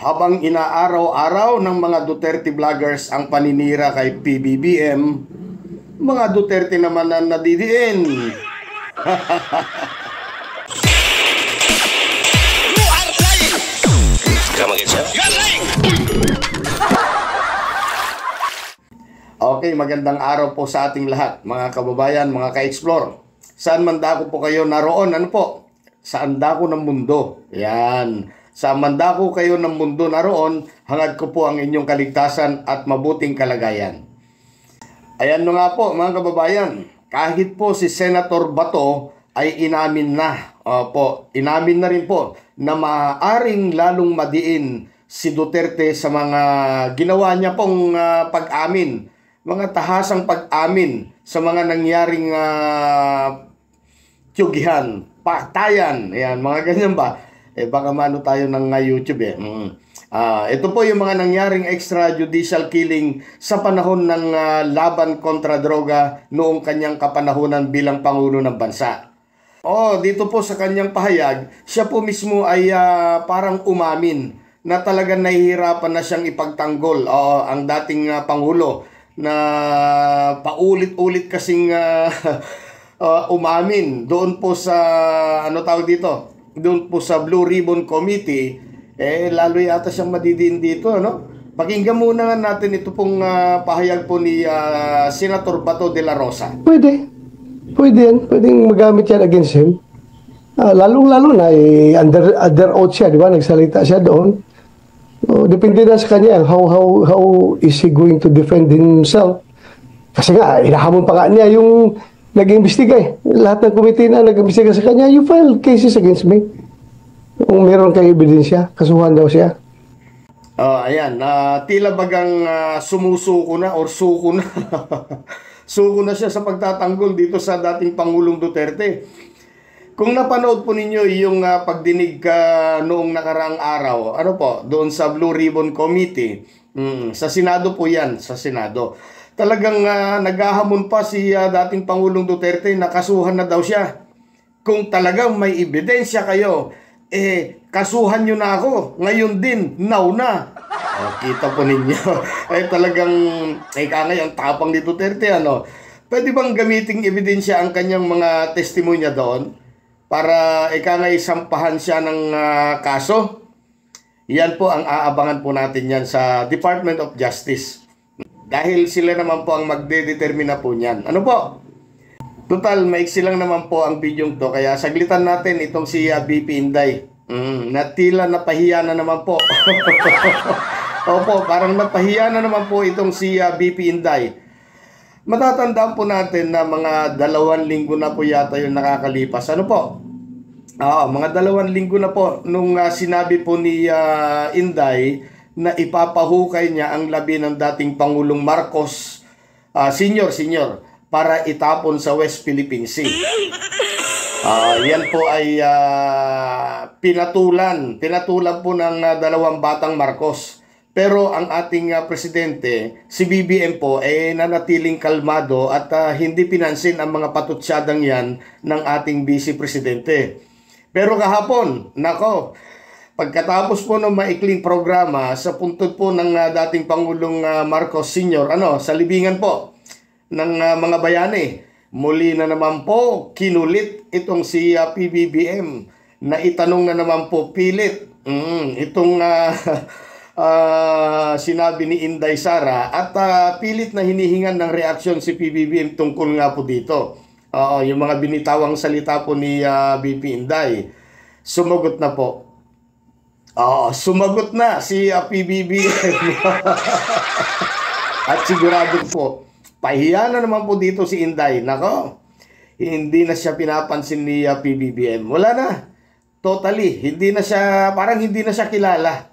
Habang inaaraw-araw ng mga Duterte vloggers ang paninira kay PBBM, mga Duterte naman na nadidiin. Okay, magandang araw po sa ating lahat, mga kababayan, mga ka-explore. Saan man dako po kayo naroon, ano po? Saan dako ng mundo? Yan. Sa mandako kayo ng mundo naroon, hangad ko po ang inyong kaligtasan at mabuting kalagayan. Ayan no nga po, mga kababayan, kahit po si Senator Bato ay inamin na, inamin na rin po na maaaring lalong madiin si Duterte sa mga ginawa niya pong pag-amin, mga tahasang pag-amin sa mga nangyaring tiyugihan, patayan, ayan, mga ganyan ba? Baka mano tayo ng YouTube ito po yung mga nangyaring extrajudicial killing sa panahon ng laban kontra droga noong kanyang kapanahunan bilang Pangulo ng Bansa. Dito po sa kanyang pahayag, siya po mismo ay parang umamin na talagang nahihirapan na siyang ipagtanggol ang dating Pangulo na paulit-ulit kasing umamin doon po sa doon po sa Blue Ribbon Committee, lalo yata siyang madidiin dito, ano? Pakinggan muna nga natin ito pong pahayag po ni Senator Bato de la Rosa. Pwede yan. Pwedeng magamit yan against him. Lalong-lalo na, under oath siya, di ba? Nagsalita siya doon. Depende na sa kanya, how is he going to defend himself? Kasi nga, inahamon pa nga niya yung nag-imbestiga Lahat ng komite na nag-imbestiga sa kanya, you file cases against me. Kung meron kang ebidensya, kasuhan daw siya. Ayan, tila bagang sumusuko na or suko na. Suko na siya sa pagtatanggol dito sa dating Pangulong Duterte. Kung napanood po ninyo yung pagdinig noong nakaraang araw, doon sa Blue Ribbon Committee, sa Senado po yan, sa Senado. Talagang naghahamon pa si dating Pangulong Duterte na kasuhan na daw siya. Kung talagang may ebidensya kayo, kasuhan nyo na ako. Ngayon din, now na. Kita po ninyo. Talagang, kangay ang tapang ni Duterte, ano? Pwede bang gamiting ebidensya ang kanyang mga testimonya doon para kangay sampahan siya ng kaso? Yan po ang aabangan po natin yan sa Department of Justice. Dahil sila naman po ang magdedetermina po niyan. Ano po? Total, maiksi lang naman po ang bidyong to. Kaya saglitan natin itong si BP Inday. Natila napahiya na naman po. Opo, parang napahiya na naman po itong si BP Inday. Matatandaan po natin na mga 2 linggo na po yata yung nakakalipas. Ano po? Mga 2 linggo na po nung sinabi po ni Inday na ipapahukay niya ang labi ng dating Pangulong Marcos Senior para itapon sa West Philippine Sea. Yan po ay pinatulan po ng 2 batang Marcos. Pero ang ating presidente, si BBM po, nanatiling kalmado at hindi pinansin ang mga patutsyadang yan ng ating Vice Presidente. Pero kahapon, nako, pagkatapos po ng maikling programa sa puntod po ng dating Pangulong Marcos Sr., sa libingan po ng mga bayani, muli na naman po kinulit itong si PBBM na itanong na naman po pilit itong sinabi ni Inday Sara at pilit na hinihingan ng reaksyon si PBBM tungkol nga po dito. Yung mga binitawang salita po ni BP Inday, sumagot na po. Sumagot na si PBBM. At sigurado po, pahiya na naman po dito si Inday. Nako, hindi na siya pinapansin ni PBBM. Wala na. Totally. Parang hindi na siya kilala.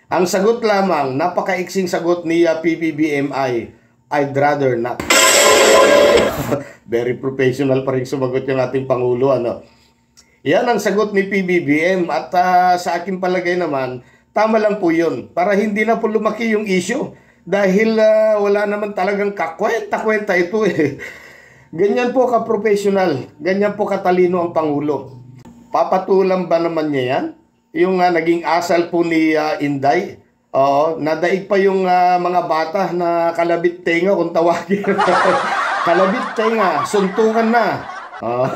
Ang sagot lamang, napakaiksing sagot ni PBBM ay, I'd rather not. Very professional pa rin sumagot yung ating Pangulo, Yan ang sagot ni PBBM at sa aking palagay naman, tama lang po yun. Para hindi na po lumaki yung issue. Dahil wala naman talagang kakwenta-kwenta ito Ganyan po ka-professional, ganyan po katalino ang Pangulo. Papatulan ba naman niya yan? yung naging asal po ni Inday. Oo, nadaig pa yung mga bata na kalabit tenga kung tawagin. Kalabit tenga, suntukan na. Oo.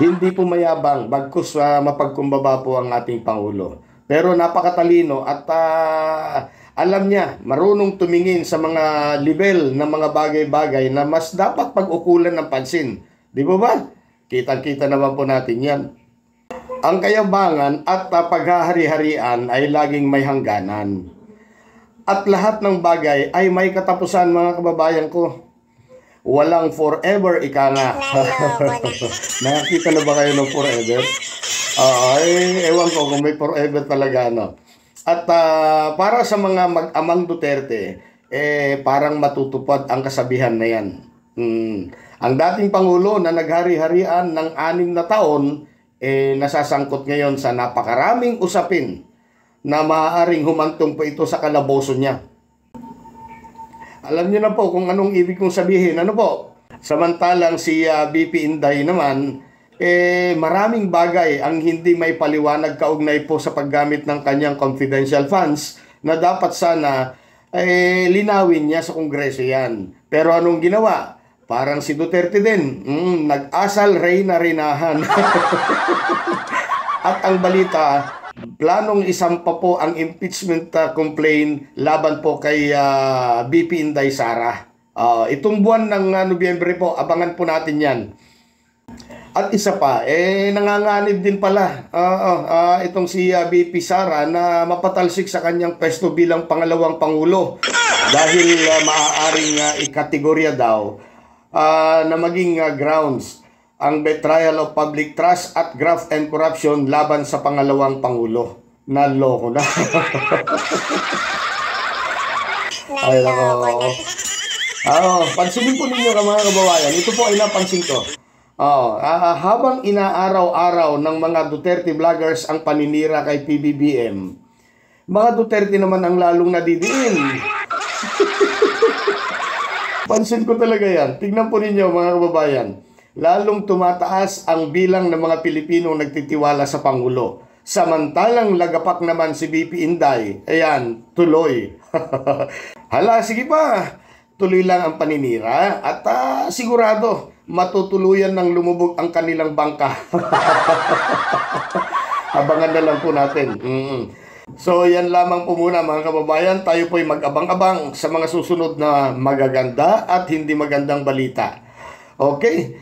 Hindi po mayabang, bagkus mapagkumbaba po ang ating Pangulo. Pero napakatalino at alam niya, marunong tumingin sa mga level ng mga bagay-bagay na mas dapat pag-ukulan ng pansin. Di ba ba? Kitang-kita naman po natin yan. Ang kayabangan at paghahari-harian ay laging may hangganan. At lahat ng bagay ay may katapusan, mga kababayan ko. Walang forever, ika nga. Nakakita na ba kayo ng forever? Ewan ko kung may forever talaga, no? At para sa mga mag-amang Duterte, parang matutupad ang kasabihan na yan. Ang dating Pangulo na naghari-harian ng 6 na taon, nasasangkot ngayon sa napakaraming usapin na maaaring humantong pa ito sa kalaboso niya. Alam niyo na po kung anong ibig kong sabihin. Ano po? Samantalang si BP Inday naman, maraming bagay ang hindi may paliwanag kaugnay po sa paggamit ng kanyang confidential funds na dapat sana linawin niya sa Kongreso yan. Pero anong ginawa? Parang si Duterte din, nag-asal reyna-renahan. At ang balita, planong isampa po ang impeachment complaint laban po kay BP Inday Sara. Itong buwan ng Nobyembre po, abangan po natin yan. At isa pa, nanganganib din pala itong si BP Sara na mapatalsik sa kanyang pwesto bilang pangalawang Pangulo dahil maaaring ikategorya daw na maging grounds ang betrayal of public trust at graft and corruption laban sa pangalawang Pangulo. Naloko na. Ay, nako. Pansinin po ninyo mga kababayan. Ito po ay napansin ko. Habang inaaraw-araw ng mga Duterte vloggers ang paninira kay PBBM, mga Duterte naman ang lalong nadidiin. Pansin ko talaga yan. Tignan po ninyo mga kababayan. Lalong tumataas ang bilang ng mga Pilipinong nagtitiwala sa Pangulo. Samantalang lagapak naman si BP Inday. Ayan, tuloy. Hala, sige pa. Tuloy lang ang paninira at sigurado matutuluyan ng lumubog ang kanilang bangka. Abangan na lang po natin. So yan lamang po muna mga kababayan. Tayo po'y mag-abang-abang sa mga susunod na magaganda at hindi magandang balita. Okay?